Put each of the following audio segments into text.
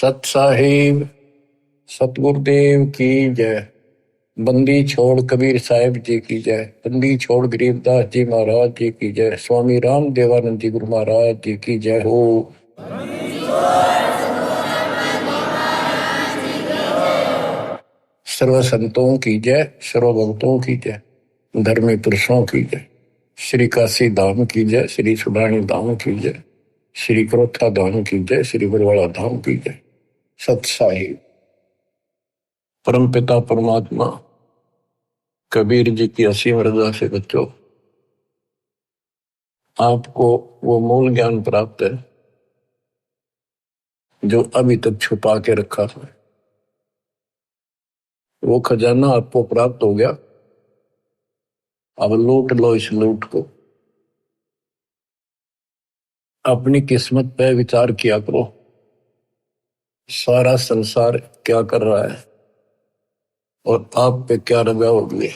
सत साहिब सतगुरुदेव की जय। बंदी छोड़ कबीर साहिब जी की जय। बंदी छोड़ गरीबदास जी महाराज जी की जय। स्वामी राम देवानंद जी गुरु महाराज जी की जय हो। सर्व संतों की जय, सर्व भक्तों की जय, धर्मी पुरुषों की जय। श्री काशी धाम की जय, श्री सुडानी धाम की जय, श्री क्रोथा धाम की जय, श्री बरवाड़ा धाम की जय। सत साहिब परम पिता परमात्मा कबीर जी की असीम रजा से बच्चों, आपको वो मूल ज्ञान प्राप्त है जो अभी तक छुपा के रखा था। वो खजाना आपको प्राप्त हो गया। अब लूट लो इस लूट को। अपनी किस्मत पे विचार किया करो, सारा संसार क्या कर रहा है और आप पे क्या रजा हो गई।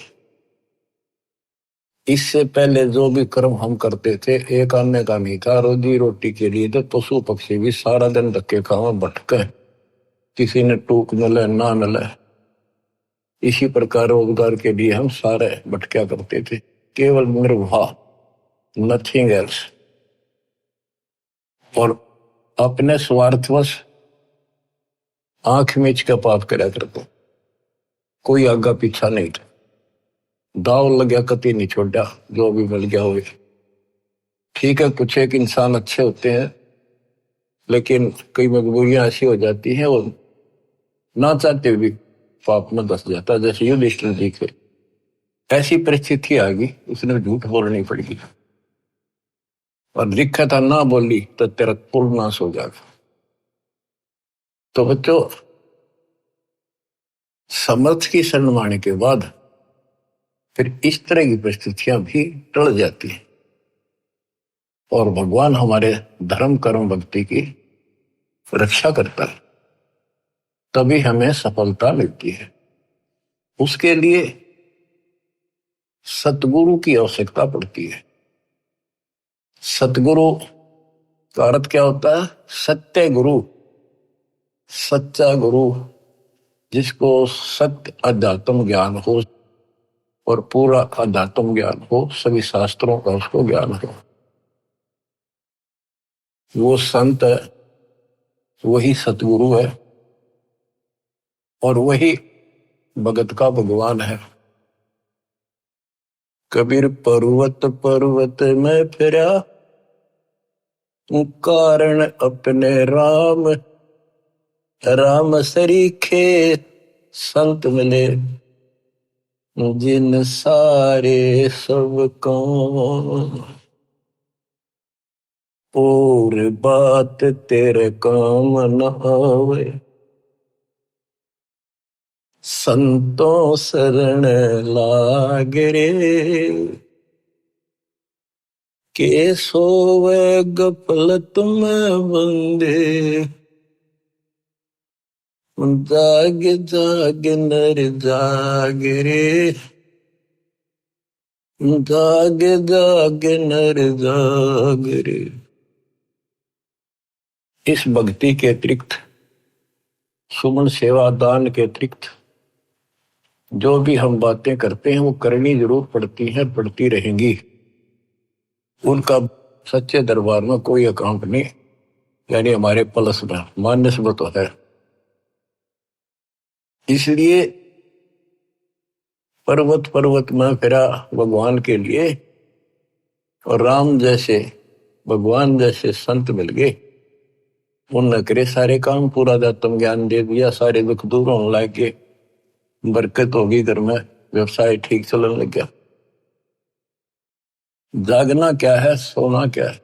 इससे पहले जो भी कर्म हम करते थे एक आने का नहीं था, रोजी रोटी के लिए तो पशु पक्षी भी सारा दिन धक्के खावा भटके, किसी ने टूक मिले ना मिले, इसी प्रकार रोजगार के लिए हम सारे भटका करते थे। केवल निर्वाह, नथिंग एल्स। और अपने स्वार्थवश आंख मीच का पाप करा करते, कोई आगा पीछा नहीं था। दाव लग्या कति नहीं छोड़ा, जो भी मिल गया हो। ठीक है, कुछ एक इंसान अच्छे होते हैं, लेकिन कई मजबूरियां ऐसी हो जाती हैं वो ना चाहते भी पाप में धस जाता है। जैसे युधिष्ठिर जी के ऐसी परिस्थिति आ गई, उसने झूठ बोलनी पड़ेगी और लिखा था ना बोली तो तेरा कुल नाश हो जाएगा। तो बच्चों, समर्थ की शरण माने के बाद फिर इस तरह की परिस्थितियां भी टल जाती हैं और भगवान हमारे धर्म कर्म भक्ति की रक्षा करता है, तभी हमें सफलता मिलती है। उसके लिए सतगुरु की आवश्यकता पड़ती है। सतगुरु का अर्थ क्या होता है? सत्य गुरु, सच्चा गुरु, जिसको सत्य अध्यात्म ज्ञान हो और पूरा अध्यात्म ज्ञान हो, सभी शास्त्रों का उसको ज्ञान हो। वो संत है, वही सतगुरु है और वही भगत का भगवान है। कबीर पर्वत पर्वत में फिरा, कारण अपने राम, राम सरीखे संत मिले, जिन सारे सब काम, और बात तेरे काम न आवे, संतों शरण लाग रे, के सोवे गफलत में बंदे, जाग जाग नर जाग रे, जाग जाग नर जाग रे। इस भक्ति के अतिरिक्त, सुमन सेवा दान के अतिरिक्त जो भी हम बातें करते हैं वो करनी जरूर पड़ती है, पड़ती रहेंगी। उनका सच्चे दरबार में कोई अकाउंट नहीं, यानी हमारे प्लस में माइनस में तो है। इसलिए पर्वत पर्वत में फिरा भगवान के लिए, और राम जैसे भगवान जैसे संत मिल गए, उनने करे सारे काम, पूरा अध्यात्म ज्ञान दे दिया, सारे दुख दूर होने लग गए, बरकत होगी घर में, व्यवसाय ठीक चलने लग गया। जागना क्या है, सोना क्या है?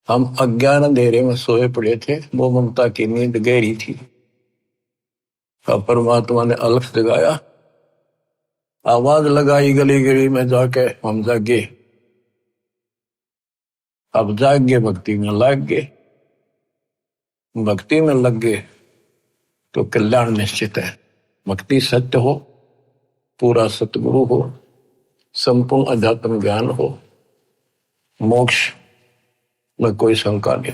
हम अज्ञान अंधेरे में सोए पड़े थे, वो ममता की नींद गहरी थी। अब परमात्मा ने अलख जगाया, आवाज लगाई गली गली में जाके, हम जागे। अब जाग गए, भक्ति में लग गए। भक्ति में लग गए तो कल्याण निश्चित है। भक्ति सत्य हो, पूरा सतगुरु हो, संपूर्ण अध्यात्म ज्ञान हो, मोक्ष में कोई शंका नहीं।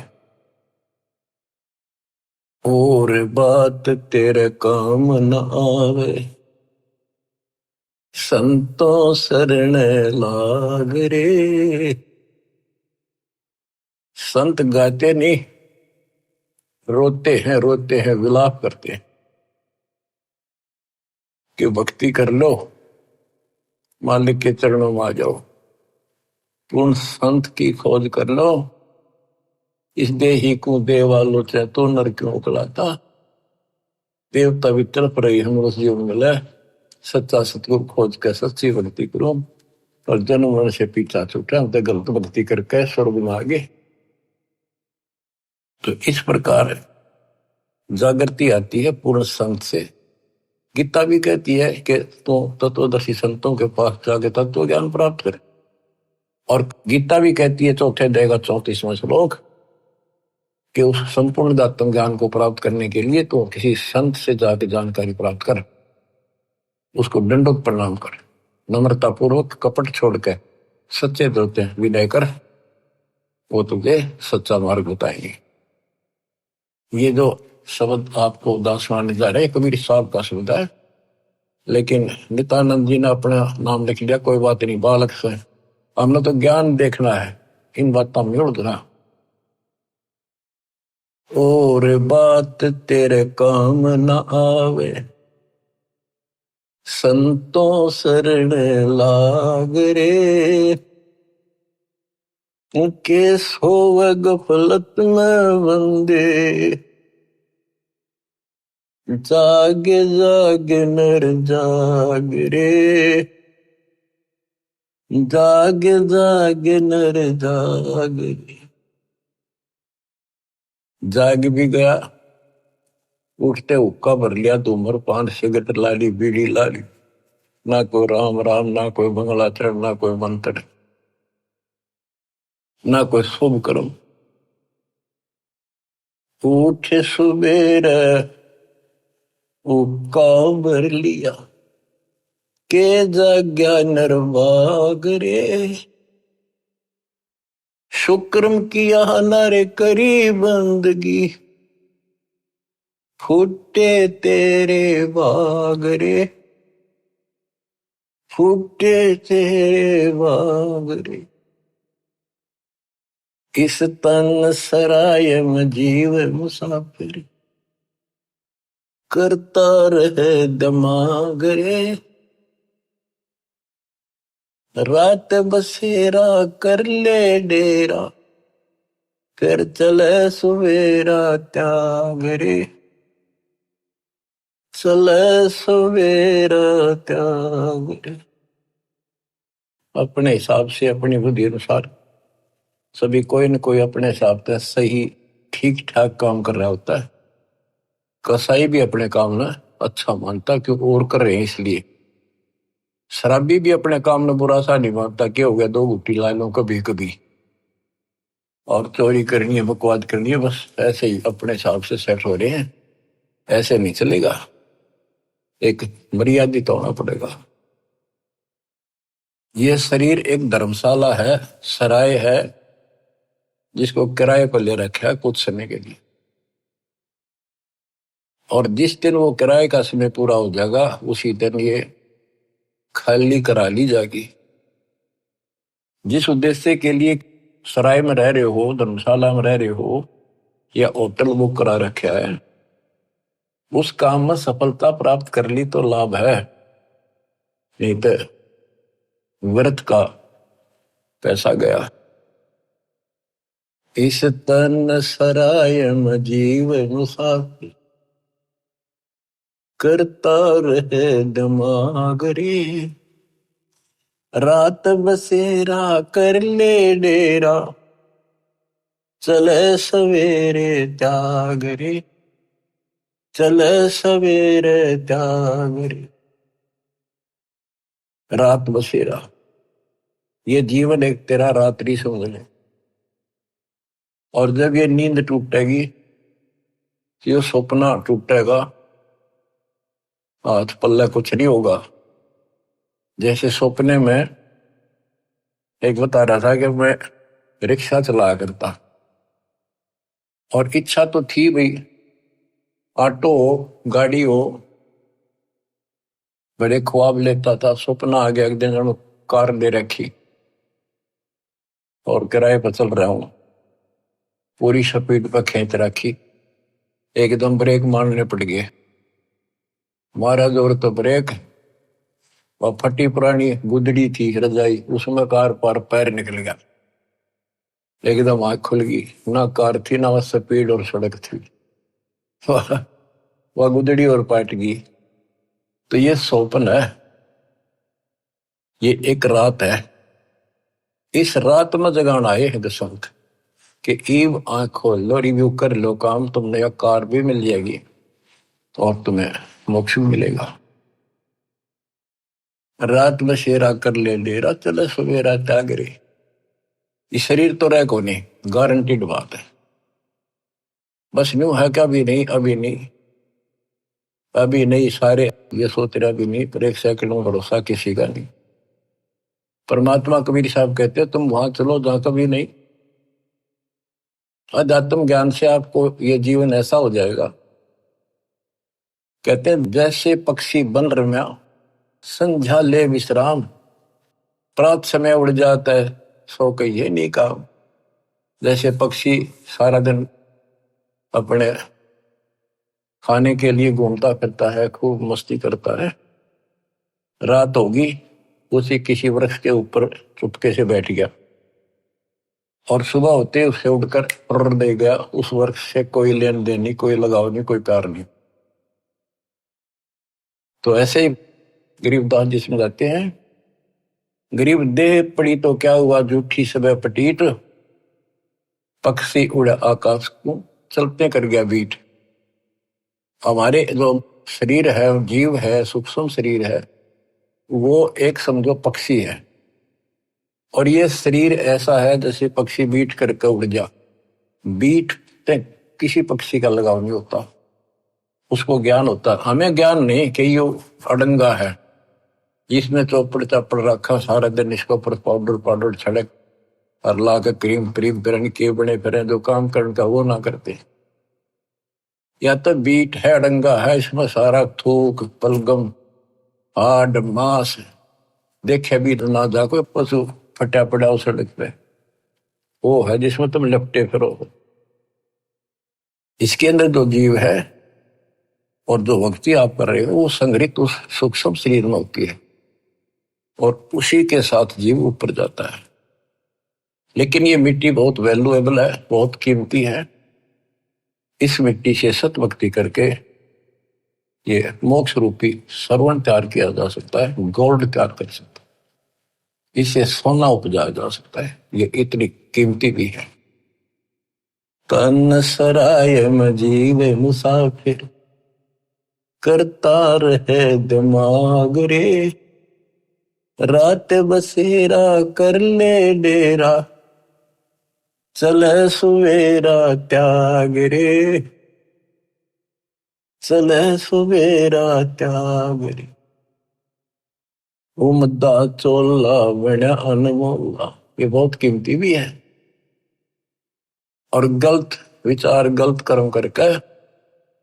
और बात तेरे काम न आवे, संतों शरण लाग रे। संत गाते नहीं, रोते हैं, विलाप करते हैं कि भक्ति कर लो, मालिक के चरणों में आ जाओ, पूर्ण संत की खोज कर लो, इस देही को देवालो चाहे तो नर क्यों उकलाता। देवता भी तड़प रही हम उस जीवन मिले, सच्चा सतगुरु खोज के सच्ची भक्ति करो, और जन्म मरण से पीछा छूटा, तो गलत भक्ति करके स्वर्ग में आगे। तो इस प्रकार जागृति आती है पूर्ण संत से। गीता भी कहती है कि तो तत्वदर्शी संतों के पास जाके तत्व ज्ञान प्राप्त करे, और गीता भी कहती है चौथे अध्याय का 34वां श्लोक कि उस संपूर्ण दात्म ज्ञान को प्राप्त करने के लिए तो किसी संत से जाके जानकारी प्राप्त कर, उसको दंडोत प्रणाम कर, नम्रता पूर्वक कपट छोड़ के सच्चे दिल से विनय कर, वो तुझे सच्चा मार्ग बताएंगे। ये जो शब्द आपको दासवान जा रहे कबीर साहब का शब्द है, लेकिन नित्यानंद जी ने अपना नाम लिख लिया, कोई बात नहीं, बालक से हमने तो ज्ञान देखना है, इन बातों में उड़ना। और बात तेरे काम न आवे, संतों शरण लाग रे। के सोव गफलत में बंदे, जागे जागे नर जाग रे। जागे जागे नर जाग रे। जाग भी गया, उठते हुक्का भर लिया, तो उम्र 5 सिगरेट लाली, बीड़ी लाली, ना कोई राम राम, ना कोई मंगलाचरण, ना कोई मंत्र, ना कोई शुभ कर्म। उठ सुबेर हुक्का भर लिया, के जाग्या नरवाग रे। शुक्रम किया नारे करी बंदगी, फूटे तेरे बाग रे। फूटे तेरे बाग रे। इस तन सराय में जीव मुसाफिर, करता रहे दिमाग रे। रात बसेरा कर ले डेरा, फिर चले सवेरा त्याग रे। चले सवेरा त्याग रे। अपने हिसाब से, अपनी बुद्धि अनुसार सभी कोई न कोई अपने हिसाब से सही ठीक ठाक काम कर रहा होता है। कसाई भी अपने काम ना अच्छा मानता क्योंकि और कर रहे हैं इसलिए। शराबी भी अपने काम में बुरा सा नहीं मानता, क्या हो गया 2 घुट्टी ला लो कभी कभी, और चोरी करनी है, बकवाद करनी है, बस ऐसे ही अपने हिसाब से सेट हो रहे हैं। ऐसे नहीं चलेगा, एक मर्यादित होना पड़ेगा। ये शरीर एक धर्मशाला है, सराय है, जिसको किराए पर ले रखा है कुछ समय के लिए, और जिस दिन वो किराए का समय पूरा हो जाएगा उसी दिन ये खाली करा ली जाएगी। जिस उद्देश्य के लिए सराय में रह रहे हो, धर्मशाला में रह रहे हो, या होटल बुक करा रखा है, उस काम में सफलता प्राप्त कर ली तो लाभ है, नहीं तो व्यर्थ का पैसा गया। इस तन सराय में जीव मुसाफिर, करता रहे दिमाग रे। रात बसेरा कर ले डेरा, चले सवेरे त्याग रे। चले सवेरे त्याग रे। रात बसेरा, ये जीवन एक तेरा रात्रि समझ ले, और जब ये नींद टूटेगी, ये सपना टूटेगा, हाथ पल्ले कुछ नहीं होगा। जैसे सपने में एक बता रहा था कि मैं रिक्शा चलाया करता, और इच्छा तो थी भाई ऑटो हो, गाड़ी हो, बड़े ख्वाब लेता था, सपना आ गया एक दिन जब कार ले रखी और किराए पर चल रहा हूं, पूरी स्पीड पर खींच रखी, एकदम ब्रेक मारने पड़ गए, मारा जोर तो ब्रेक, और फटी पुरानी गुदड़ी थी रजाई, उसमें कार पर पैर निकल गया, एकदम आंख खुल गई, ना कार थी ना स्पीड और सड़क थी। वह गुदड़ी और पाट गई। तो ये स्वप्न है, ये एक रात है, इस रात में जगाना आए हैं दशंत कि ईब आंख खोल लो, रिव्यू कर लो काम, तुमने यह कार भी मिल जाएगी और तुम्हें मोक्ष भी मिलेगा। रात में शेरा कर ले डेरा, चले सवेरा त्यागरे। ये शरीर तो रह को नहीं, गारंटीड बात है। बस न्यू है क्या, अभी नहीं, अभी नहीं, अभी नहीं, सारे ये सोच रहे अभी नहीं, पर एक सेकंड में भरोसा किसी का नहीं। परमात्मा कबीर साहब कहते हैं तुम वहां चलो जहां कभी नहीं। अध्यात्म ज्ञान से आपको ये जीवन ऐसा हो जाएगा, कहते हैं जैसे पक्षी बन रम्या, संध्या ले विश्राम, प्रात समय उड़ जाता है, सो कहिए नहीं काम। जैसे पक्षी सारा दिन अपने खाने के लिए घूमता फिरता है, खूब मस्ती करता है, रात होगी उसी किसी वृक्ष के ऊपर चुपके से बैठ गया और सुबह होते उसे उड़कर उड़ दे गया, उस वृक्ष से कोई लेन देन नहीं, कोई लगाव नहीं, कोई प्यार नहीं। तो ऐसे ही गरीबदास जी समझाते हैं, गरीब देह पड़ी तो क्या हुआ, जूठी सब पटीट, पक्षी उड़ा आकाश को, चलते कर गया बीट। हमारे जो शरीर है, जीव है, सूक्ष्म शरीर है, वो एक समझो पक्षी है, और ये शरीर ऐसा है जैसे पक्षी बीट करके उड़ जा। बीट पे किसी पक्षी का लगाव नहीं होता, उसको ज्ञान होता, हमें ज्ञान नहीं कि ये अड़ंगा है, जिसमें चौपड़ चापड़ रखा सारा दिन, इसको पर पाउडर पाउडर छड़क और ला के क्रीम क्रीम फिर के बने फिर जो काम करने का वो ना करते। या तो बीट है, अड़ंगा है, इसमें सारा थूक पलगम हाड मांस देखे भी तो ना जा, कोई पशु फटा पड़ा उस सड़क पे, वो है जिसमें तुम लपटे फिरो। इसके अंदर जो जीव है और जो भक्ति आप कर रहे हो, वो संग्रहित उस सूक्ष्म शरीर में होती है और उसी के साथ जीव ऊपर जाता है। लेकिन ये मिट्टी बहुत वैल्यूएबल है, बहुत कीमती है। इस मिट्टी से सत भक्ति करके ये मोक्ष रूपी सरवण तैयार किया जा सकता है, गोल्ड तैयार कर सकता है, इससे सोना उपजाया जा सकता है, ये इतनी कीमती भी है। तन सराय में जीवे मुसाफिर, करता रहे दिमाग रे, रात बसेरा कर ले डेरा, चले सुवेरा त्याग रे, चले सुवेरा त्याग रे। उमदा चोला बड़ा अनमोला, ये बहुत कीमती भी है। और गलत विचार गलत कर्म करके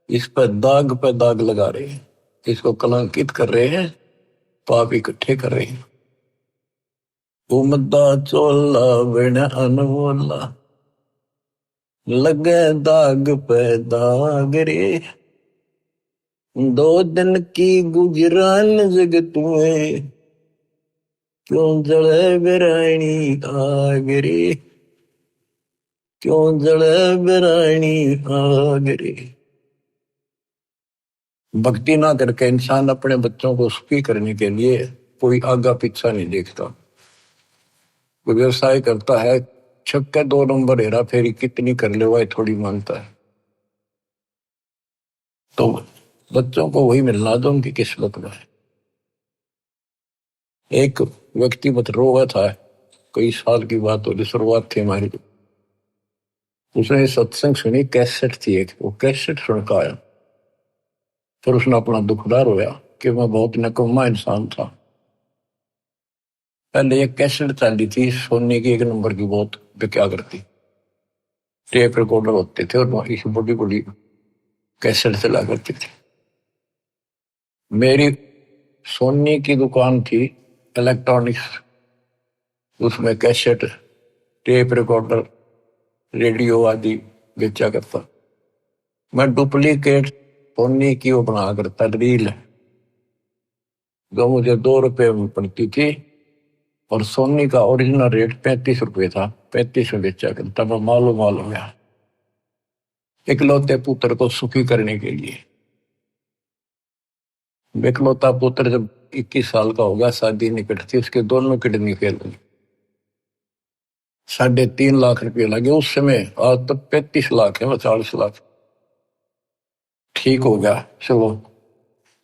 इस पे दाग लगा रहे हैं, इसको कलंकित कर रहे हैं, पाप इकट्ठे कर रहे हैं। उमदा चोला बड़ा अनमोला, लगे दाग पे दाग रे, दो दिन की गुजरान जगत में, क्यों जले बिरानी आग रे, क्यों जले बिरानी आग रे। भक्ति ना करके इंसान अपने बच्चों को सुखी करने के लिए कोई आगा पीछा नहीं देखता। कोई व्यवसाय करता है, छक्के 2 नंबर हेरा फेरी कितनी कर ले वह थोड़ी मानता है। तो बच्चों को वही मिलना जो उनकी किस्मत में है। एक व्यक्ति मत रोगा था, कई साल की बात हो, शुरुआत थी हमारी, उसने सत्संग सुनी, कैसेट थी एक, वो कैसेट सुन का आया, फिर उसने अपना दुखदार होया कि मैं बहुत नकम्मा इंसान था। पहले एक कैसेट चली थी सोने की, 1 नंबर की, बहुत बिका करती, टेप रिकॉर्डर होते थे और इस बड़ी बड़ी कैसेट चला करती थी। मेरी सोनी की दुकान थी इलेक्ट्रॉनिक्स, उसमें कैसेट, टेप रिकॉर्डर, रेडियो आदि बेचा करता। मैं डुप्लीकेट सोनी की वो बना करता रील, जो मुझे 2 रुपए में पड़ती थी, और सोनी का ओरिजिनल रेट 35 रुपए था। 35 में बेचा करता मैं, मालूम मालूम गया इकलौते पुत्र को सुखी करने के लिए। इकलौता पुत्र जब 21 साल का होगा, शादी निकट थी, उसके दोनों किडनी फेल हुई। 3.5 लाख रुपये लगे उस समय। आज तो 35 लाख है, 40 लाख। ठीक हो गया, चलो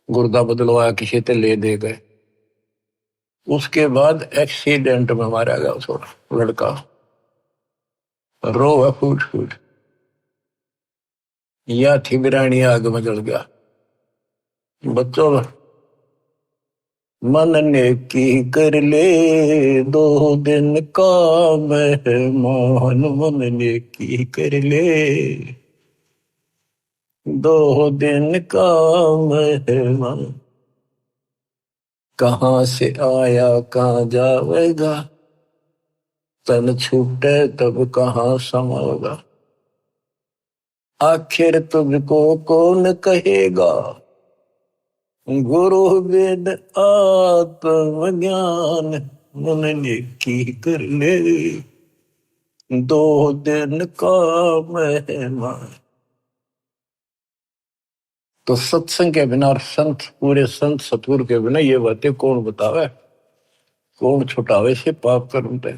गुर्दा बदलवाया, किसी से ले दे गए। उसके बाद एक्सीडेंट में मारा गया उसका लड़का, रो है फूट फूट। या थी बिरानी, आग में जल गया। बच्चों, मन ने की कर ले 2 दिन का मेहमान, मन ने की कर ले 2 दिन का मेहमान। कहाँ से आया कहाँ जाएगा, तन छूटे तब कहाँ समाएगा। आखिर तुझको कौन कहेगा, गुरु वेद आत्मज्ञान। मन ने की कर ले 2 दिन का मेहमान। तो सत्संग के बिना और संत, पूरे संत सतगुरु के बिना ये बातें कौन बतावे, कौन छुटावे से पाप कर्म पे।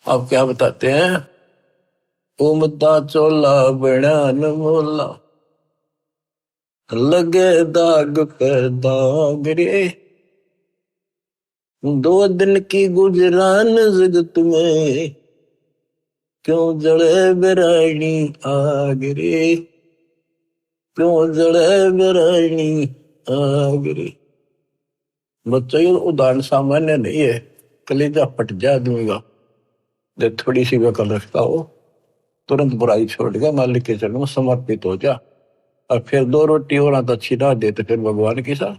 आप क्या बताते हैं, उमदा चोला बड़ान मोला, लगे दाग पे दाग रे। 2 दिन की गुजरान जगत में, क्यों जड़े बिरानी आग रे, क्यों जड़े बिरानी आग रे। बच्चों, ये उदाहरण सामान्य नहीं है, कलेजा फट जाए आदमी का। जब थोड़ी सी वकल रखता हो, तुरंत बुराई छोड़ के मालिक के चरणों में समर्पित हो जा, और फिर 2 रोटी और तो अच्छी ना दे तो फिर भगवान के साथ।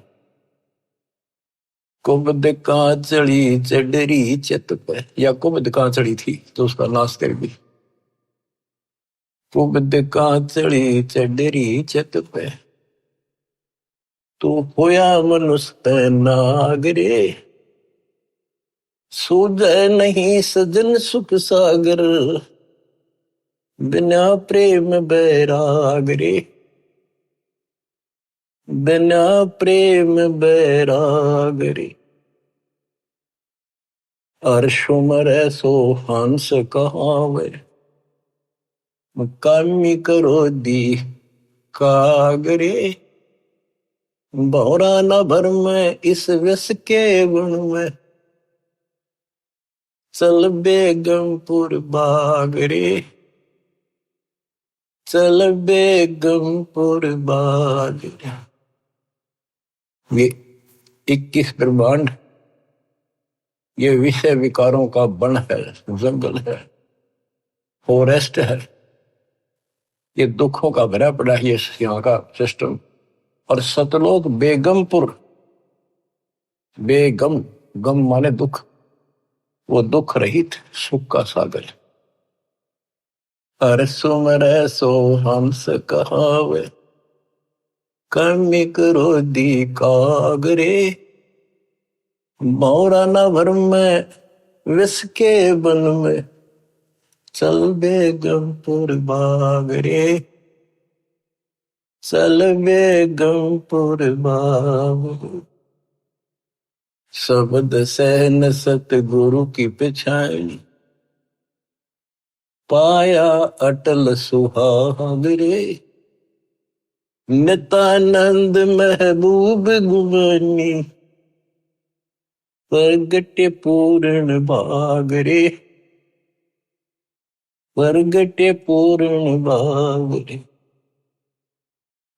कुबद कांचड़ी चढ़ी चित पे, या कुबद कांचड़ी थी तो उसका नाश कर दी। कुबद कांचड़ी चढ़ी चित पे, तू होया मनुष्य नागरे। सूझे नहीं सजन सुख सागर, बिना प्रेम बैराग रे, बिना प्रेम बैराग रे। अर्शो मरे सो हंस कहावे, कामी करो दी कागरे। भौरा न भर में इस व्यस के गुण में, चल बेगमपुर बागरे, चल बेगमपुर बागरे। ये 21 ब्रह्मांड, ये विषय विकारों का वन है, जंगल है, फॉरेस्ट है। ये दुखों का भरा पड़ा है ये यहाँ का सिस्टम। और सतलोक बेगमपुर, बेगम, गम माने दुख, वो दुख रहित सुख का सागर। अरे सुमरे सो हंस कहावे, कमी करो दी कागरे। मौरा न भर में विष के बन में, चल बेगमपुर बागरे, चल बेगमपुर बागरे। शब्द सहन सतगुरु की पिछाड़ी, पाया अटल सुहागरे। नित्यानंद महबूब गुमानी, प्रगटे पूर्ण बागरे, प्रगटे पूर्ण बागरे।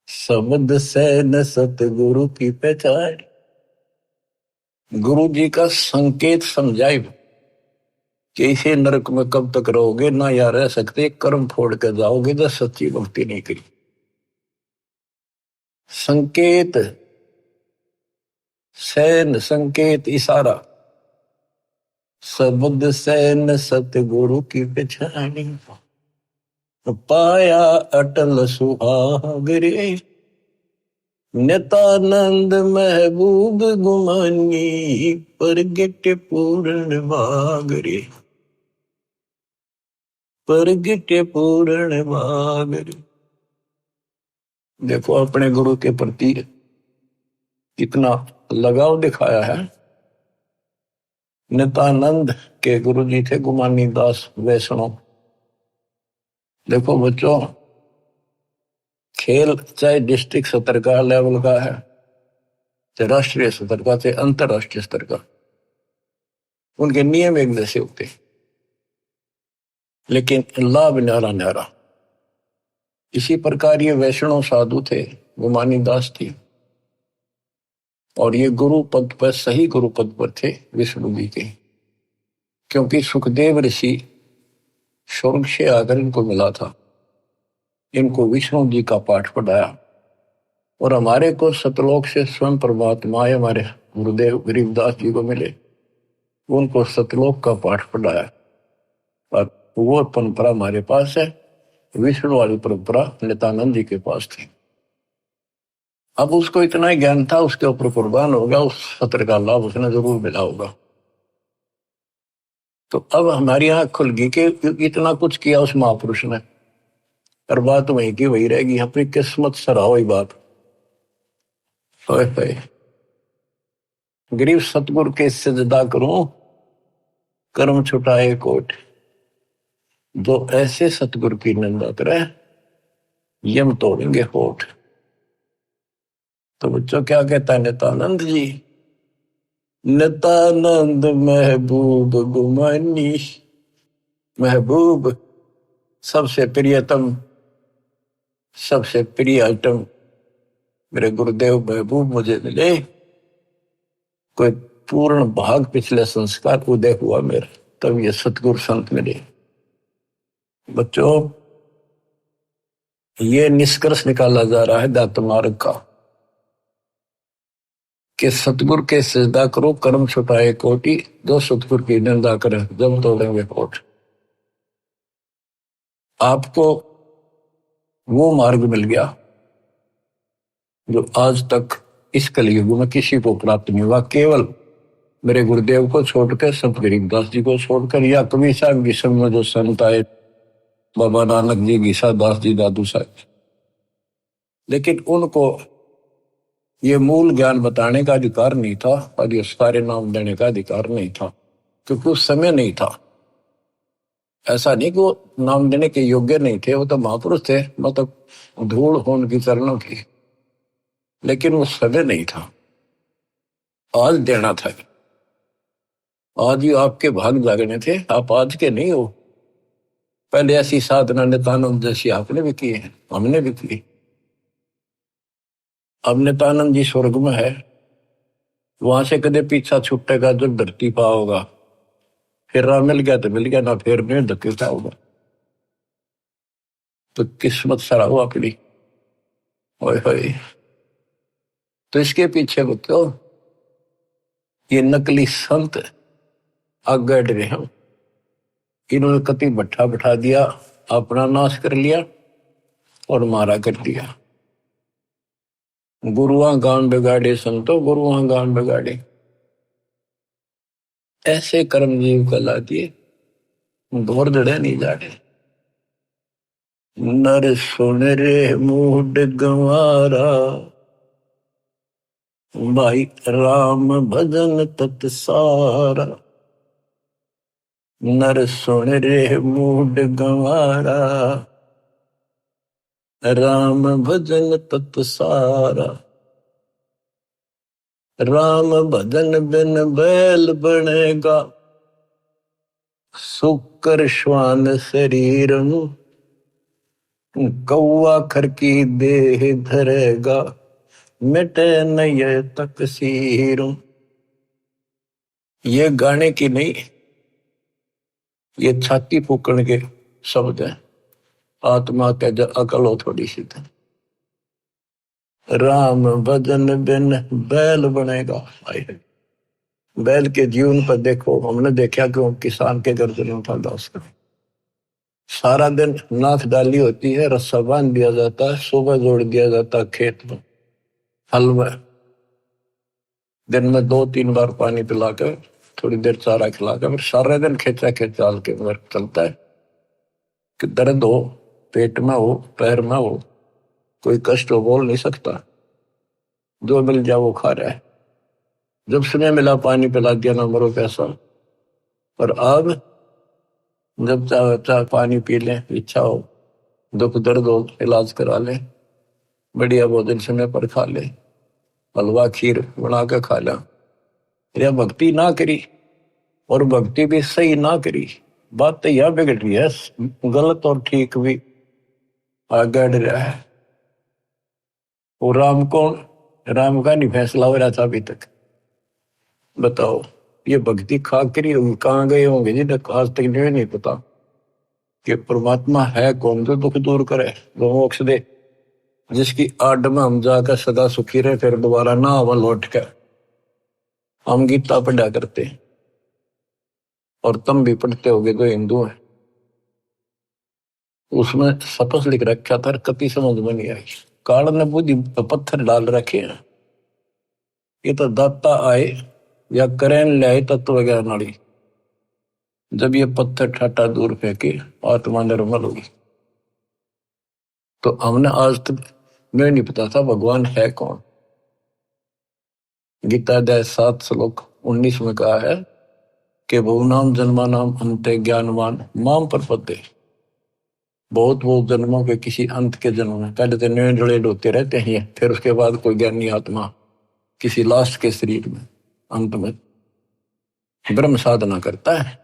शब्द सहन सतगुरु की पहचान, गुरु जी का संकेत समझाए कि इसे नरक में कब तक रहोगे, ना या रह सकते, कर्म फोड़ कर जाओगे तो सच्ची भक्ति नहीं करी। संकेत सैन संकेत इशारा, शब्द सैन सतगुरु की पछाणी, पाया अटल सुहाग रे, नितानंद महबूब गुमानी, परगट पूर्ण भाग रे, परगट पूर्ण भाग रे। देखो अपने गुरु के प्रति कितना लगाव दिखाया है। नितानंद के गुरु जी थे गुमानी दास वैष्णव। देखो बच्चों, खेल चाहे डिस्ट्रिक्ट स्तर का लेवल का है, चाहे राष्ट्रीय स्तर का, चाहे अंतरराष्ट्रीय स्तर का, उनके नियम एक जैसे होते, लेकिन लाभ न्यारा न्यारा। इसी प्रकार ये वैष्णव साधु थे, गुमानी दास थी, और ये गुरु पद पर, सही गुरु पद पर थे विष्णु जी के, क्योंकि सुखदेव ऋषि स्वर्ग से आकर इनको मिला था, इनको विष्णु जी का पाठ पढ़ाया, और हमारे को सतलोक से स्वयं परमात्मा हमारे गुरुदेव गरीबदास जी को मिले, उनको सतलोक का पाठ पढ़ाया, और वो परंपरा हमारे पास है। विष्णु वाली परंपरा नित्यानंद जी के पास थी। अब उसको इतना ही ज्ञान था, उसके ऊपर कुर्बान होगा, उस सत्र का लाभ उसने जरूर मिला होगा। तो अब हमारी आंख खुल गई कि इतना कुछ किया उस महापुरुष ने, और बात वही की वही रहेगी। अपनी किस्मत सराहो ही बात। गरीब सतगुरु के सजदा करूं, कर्म छुटाए कोट, जो ऐसे सतगुरु की निंदा करे यम तोड़ेंगे होठ। तो बच्चों क्या कहता है नित्यानंद जी, नित्यानंद महबूब गुमानी, महबूब सबसे प्रियतम, सबसे प्रिय आइटम मेरे गुरुदेव महबूब मुझे मिले। कोई पूर्ण भाग पिछले संस्कार उदय हुआ मेरा, तब ये सतगुरु संत मिले। बच्चों, ये निष्कर्ष निकाला जा रहा है दात मार्ग का कि सतगुरु के सजदा करो, कर्म छुटाए कोटि, जो सतगुरु की निंदा करे जब तोड़ेंगे होठ। आपको वो मार्ग मिल गया जो आज तक इस कलयुग में किसी को प्राप्त नहीं हुआ। केवल मेरे गुरुदेव को छोड़कर, संत गरीबदास जी को छोड़कर, या कभी साहब की समय में जो संत आए, बाबा नानक जी, गीसा दास जी, दादू साहब, लेकिन उनको ये मूल ज्ञान बताने का अधिकार नहीं था, और ये सारे नाम देने का अधिकार नहीं था, क्योंकि उस समय नहीं था। ऐसा नहीं कि वो नाम देने के योग्य नहीं थे, वो तो महापुरुष थे, मतलब धूल हो उनकी चरणों की, लेकिन वो समय नहीं था। आज देना था। आज ही आपके भाग जागने थे, आप आज के नहीं हो। पहले ऐसी साधना नित्यानंद जैसी आपने भी की है, हमने भी की। अब नित्यानंद जी स्वर्ग में है, वहां से कदे पीछा छुटेगा जो धरती पा होगा। फिर राह मिल गया तो मिल गया, ना फिर नहीं धक्के था होगा। तो किस्मत सरा हुआ अपनी। ओए तो इसके पीछे बच्चों ये नकली संत आगे रहे हैं। इन्होंने कति भट्ठा बैठा दिया, अपना नाश कर लिया और मारा कर दिया। गुरुआ गान बिगाड़े संतो, गुरुआ गान बिगाड़े। ऐसे कर्म जीव कला दिए, घोर जड़े नहीं जाड़े। नर सुन रे मूड गंवारा, भाई राम भजन तत् सारा। नर सुन रे मूड गंवारा, राम भजन तत् सारा। राम भजन बिन बैल बनेगा, सुकर श्वान शरीर, कौआ खर की देह धरेगा, मिटे नय तकसीर। ये गाने की नहीं, ये छाती फूकण के शब्द हैं। आत्मा के अकल हो थोड़ी सी, राम भजन बिन बैल बनेगा। बैल के जीवन पर देखो, हमने देखा कि किसान के गर्दन उठा उसका सारा दिन नाथ डाली होती है, रस्सा बांध दिया जाता है, सुबह जोड़ दिया जाता है खेत में, हल में, दिन में 2-3 बार पानी पिलाकर, थोड़ी देर चारा खिलाकर, फिर सारा दिन खेचा खेचाल के वर्क चलता है कि दर्द हो, पेट में हो, पैर में हो, कोई कष्ट हो, बोल नहीं सकता, जो मिल जाए वो खा रहा है। जब समय मिला पानी पिला दिया, ना मरो पैसा। और अब जब चाहे चाहे पानी पी लें, इच्छा हो, दुख दर्द हो, इलाज करा ले, बढ़िया भोजन समय पर खा ले, हलवा खीर बना के खा लिया, या भक्ति ना करी, और भक्ति भी सही ना करी, बात तो यह बिगड़ रही है, गलत और ठीक भी आगे रहा है। वो राम कौन, राम का नहीं फैसला हो रहा था अभी तक। बताओ, ये भक्ति खा करी कहाँ गए होंगे जिन्हें आज तक नहीं पता कि परमात्मा है कौन, जो दुख दूर करे, जो मोक्ष दे, जिसकी आड़ में हम जाकर सदा सुखी रहे, फिर दोबारा ना आवा लौट कर। हम गीता पढ़ा करते हैं, और तुम भी पढ़ते होगे जो हिंदू हैं, उसमें सपस लिख रखा था, कति समझ में नहीं आई। काल ने बुद्धि पत्थर डाल रखे हैं, ये तो दाता आए या करें ले तत्व ज्ञान नाड़ी, जब ये पत्थर ठाटा दूर फेंके आत्मा निर्मल होगी। तो हमने आज तक मैं नहीं पता था भगवान है कौन। गीता अध्याय 7 श्लोक 19 में कहा है कि बहुनाम जन्मानाम अंते ज्ञानवान माम प्रपद्ये। बहुत जन्मों के किसी अंत के जन्म में, पहले तो नए होते रहते हैं, फिर उसके बाद कोई ज्ञानी आत्मा किसी लास्ट के शरीर में अंत में ब्रह्म साधना करता है,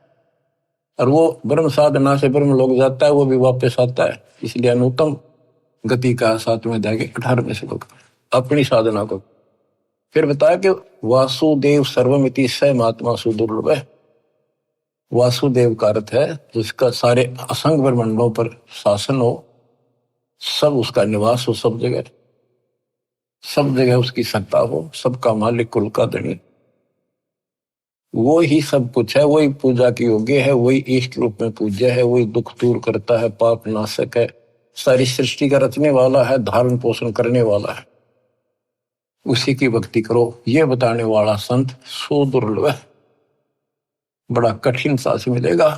और वो ब्रह्म साधना से ब्रह्म लोग जाता है, वो भी वापस आता है। इसलिए अनुत्तम गति का 7वें अध्याय के 18वें श्लोक अपनी साधना को फिर बताया कि वासुदेव सर्वमिति स महात्मा सुदुर्लभ है। वासुदेव का अर्थ है जिसका सारे असंग ब्रह्मांडों पर शासन हो, सब उसका निवास हो, सब जगह उसकी सत्ता हो, सबका मालिक, कुल का धनी, वो ही सब कुछ है, वही पूजा की योग्य है, वही इष्ट रूप में पूज्य है, वही दुख दूर करता है, पाप नाशक है, सारी सृष्टि का रचने वाला है, धारण पोषण करने वाला है, उसी की भक्ति करो, ये बताने वाला संत सुदुर्लभ है, बड़ा कठिन सांस मिलेगा।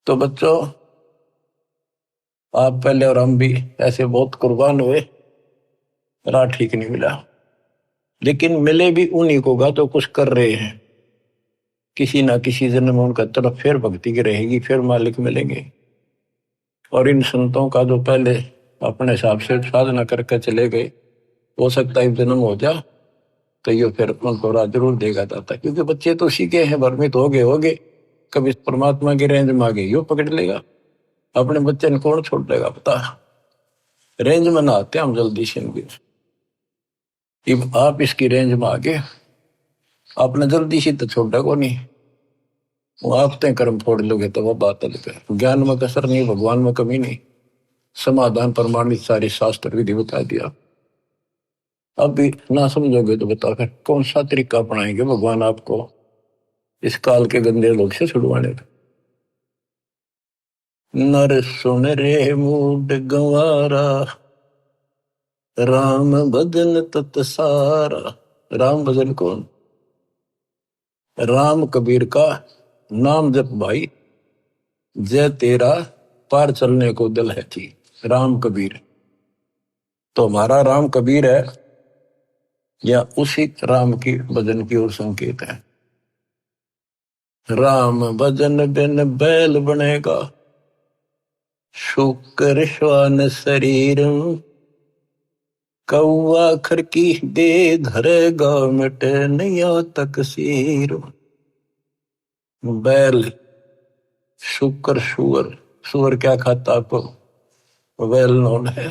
तो बच्चों, आप पहले और हम भी ऐसे बहुत कुर्बान हुए, राह ठीक नहीं मिला, लेकिन मिले भी उन्हीं को गा तो कुछ कर रहे हैं। किसी ना किसी जन्म में उनका तरफ फिर भक्ति की रहेगी, फिर मालिक मिलेंगे। और इन संतों का जो पहले अपने हिसाब से साधना करके चले गए, हो सकता है जन्म हो जा तो ये फिर उनको राह जरूर देगा दाता, क्योंकि बच्चे तो सीखे हैं, भ्रमित हो गए, कभी परमात्मा की रेंज में आ गए, यो पकड़ लेगा। अपने बच्चे ने कौन छोड़ देगा पता, रेंज में ना आते हम जल्दी से। अब आप इसकी रेंज में आ गए, आपने जल्दी से तो छोड़ा को नहीं, वो आप तय कर्म फोड़ लोगे तो वह बात अलग है। ज्ञान में कसर नहीं, भगवान में कमी नहीं, समाधान प्रमाणित सारे शास्त्र विधि बता दिया। अब भी ना समझोगे तो बताओ फिर कौन सा तरीका अपनाएंगे भगवान आपको इस काल के गंदे लोग से छुड़वाने का। नर सुन रे मूड गंवारा, राम भजन तत सारा। राम भजन कौन, राम कबीर का नाम जप भाई, जय तेरा पार चलने को दिल है थी। राम कबीर तो हमारा राम कबीर है, या उसी राम की भजन की ओर संकेत है। राम भजन बिन बैल बनेगा, शुक्र श्वान शरीर, कौआ खर की दे धरेगा, मिटे नैया तकसीर। बैल, शुक्र, सुअर, सुअर क्या खाता आपको वेल नोन है।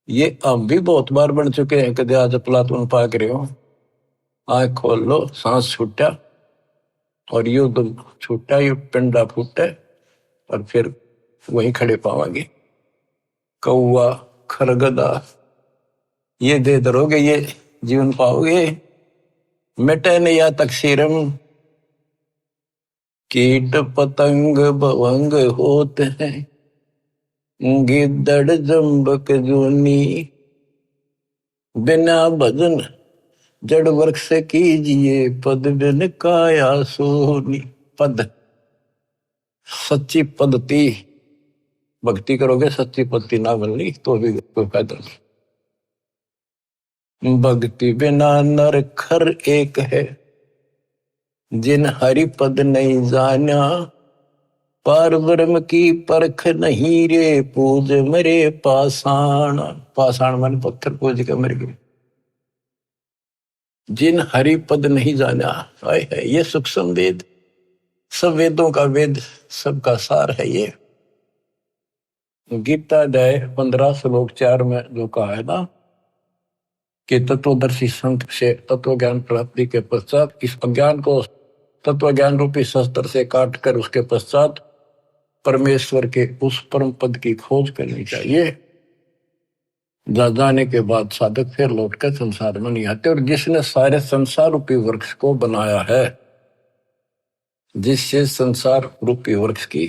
ये हम भी बहुत बार बन चुके हैं, कदे आज प्लातून पाक रहे हो, आंख खोल लो, सांस छूटा, और यू तो छूटा, यू पिंडा फूटे, और फिर वहीं खड़े पावांगे। कौआ, खरगदा, ये दे दरोगे ये जीवन पाओगे। मिटे न या तकसीरम, कीट पतंग भवंग होते हैं, गिद्दड़ जम्बक जूनी, बिना भजन जड़ वृक्ष कीजिए, पद बिन काया सोनी। पद, सच्ची पद्धति भक्ति करोगे, सच्ची पद्धति ना बननी तो भी कोई फायदा नहीं। भक्ति बिना नर खर एक है, जिन हरि पद नहीं जाना, पार ब्रह्म की परख नहीं रे, पूज मरे पाषाण। पाषाण मन पत्थर पूज के मर गए। जिन हरि पद नहीं जाना, है ये सूक्ष्म वेद, सब वेदों का वेद, सबका सार है ये। गीता अध्याय 15 श्लोक 4 में जो कहा है ना कि तत्वदर्शी संत से तत्व ज्ञान प्राप्ति के पश्चात इस अज्ञान को तत्व ज्ञान रूपी शस्त्र से काट कर उसके पश्चात परमेश्वर के उस परम पद की खोज करनी चाहिए। जाने के बाद साधक फिर लौटकर संसार में नहीं आते। और जिसने सारे संसार रूपी वृक्ष को बनाया है, जिससे संसार रूपी वृक्ष की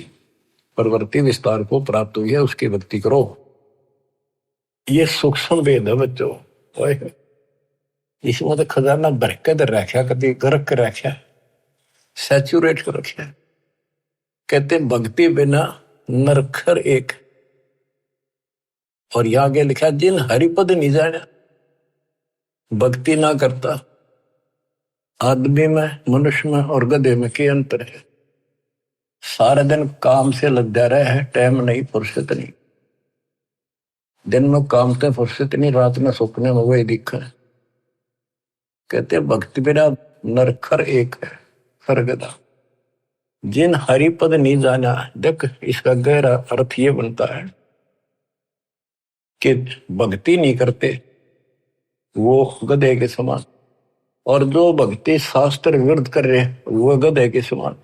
प्रवृत्ति विस्तार को प्राप्त हुई है, उसकी भक्ति करो। ये सूक्ष्म वेद है बच्चों। इसमें तो खजाना भर के रखा, कभी गर्क के रखा, सैचुरेट कर रखा। कहते भक्ति बिना नरखर एक। और यहां आगे लिखा जिन हरिपद नहीं जाना, भक्ति ना करता। आदमी में, मनुष्य में और गधे में क्या अंतर है? सारा दिन काम से लग जा रहा है, टाइम नहीं, फुर्सत नहीं। दिन में काम से फुर्सत नहीं, रात में सपने में वही दिखा है। कहते भक्ति बिना नरखर एक है, सरगदा। जिन हरिपद नहीं जाना, देख इसका गहरा अर्थ ये बनता है कि भक्ति नहीं करते वो गधे के समान, और जो भक्ति शास्त्र विरुद्ध कर रहे वो गधे के समान।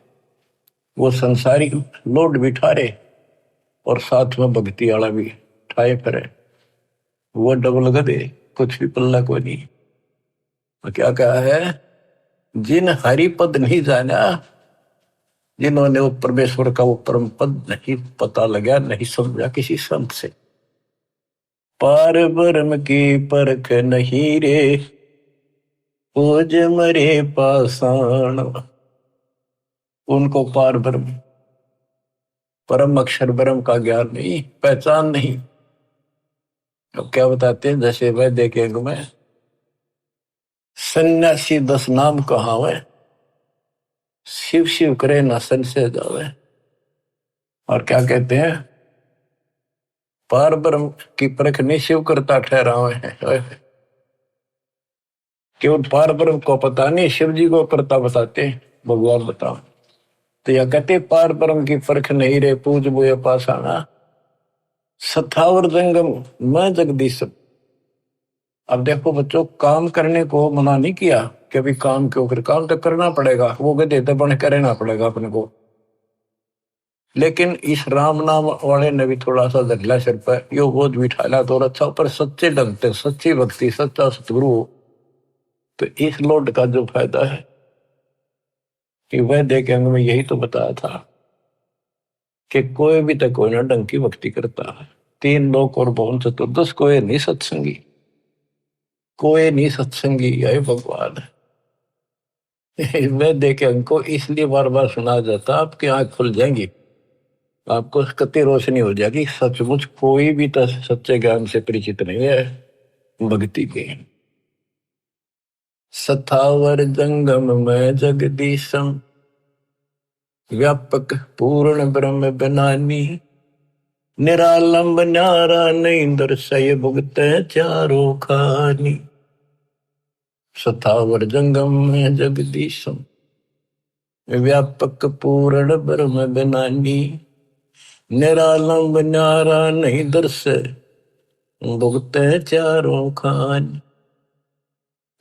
वो संसारी लोड बिठा रहे और साथ में भक्ति वाला भी ठाए फिरे, वो डबल गधे, कुछ भी पल्ला को नहीं। तो क्या कहा है? जिन हरिपद नहीं जाना, जिन्होंने वो परमेश्वर का वो परम पद नहीं पता लगा, नहीं समझा किसी संत से। पार ब्रह्म की परख नहीं रे, पूज मरे पाषाण। उनको पार ब्रह्म, परम अक्षर ब्रह्म का ज्ञान नहीं, पहचान नहीं। तो क्या बताते हैं? जैसे वह देखेंगे मैं सन्यासी 10 नाम कहावे, शिव शिव करे न संशय जावे। और क्या कहते हैं? पार ब्रह्म की परख नहीं शिव करता ठहरावे है। केवल पार ब्रह्म को पता नहीं, शिव जी को करता बताते भगवान बताओ। तो यह कहते पार ब्रह्म की परख नहीं रे, पूज बोए पाषाणा, सथावर जंगम मैं जगदीश। अब देखो बच्चों, काम करने को मना नहीं किया कि अभी काम क्यों कर, काम तो करना पड़ेगा, वो गधे तो बन कर रहना पड़ेगा अपने को। लेकिन इस राम नाम वाले ने भी थोड़ा सा धगला सिर पर यो बोझ बिठाना तो अच्छा, पर सच्चे ढंग से सच्ची भक्ति, सच्चा सतगुरु, तो इस लोड का जो फायदा है कि वह देखे में यही तो बताया था कि कोई भी तो कोई ना ढंग की भक्ति करता है। 3 लोक और भवन चतुर्दश, कोई नहीं सत्संगी, कोई नहीं सत्संगी। यही भगवान है। वह देखे हमको इसलिए बार बार सुना जाता, आपकी आंख खुल जाएंगी, आपको कति रोशनी हो जाएगी। सचमुच कोई भी तो सच्चे ज्ञान से परिचित नहीं है भक्ति के। सथावर जंगम में जगदीशम, व्यापक पूर्ण ब्रह्म बनानी, निरालंब न्यारा नहीं दर्शय भुगत चारों खानी। सथावर जंगम में जगदीशम, व्यापक पूर्ण ब्रह्म बनानी, निरालंब न्यारा नहीं दर्शय भुगत चारों खानी।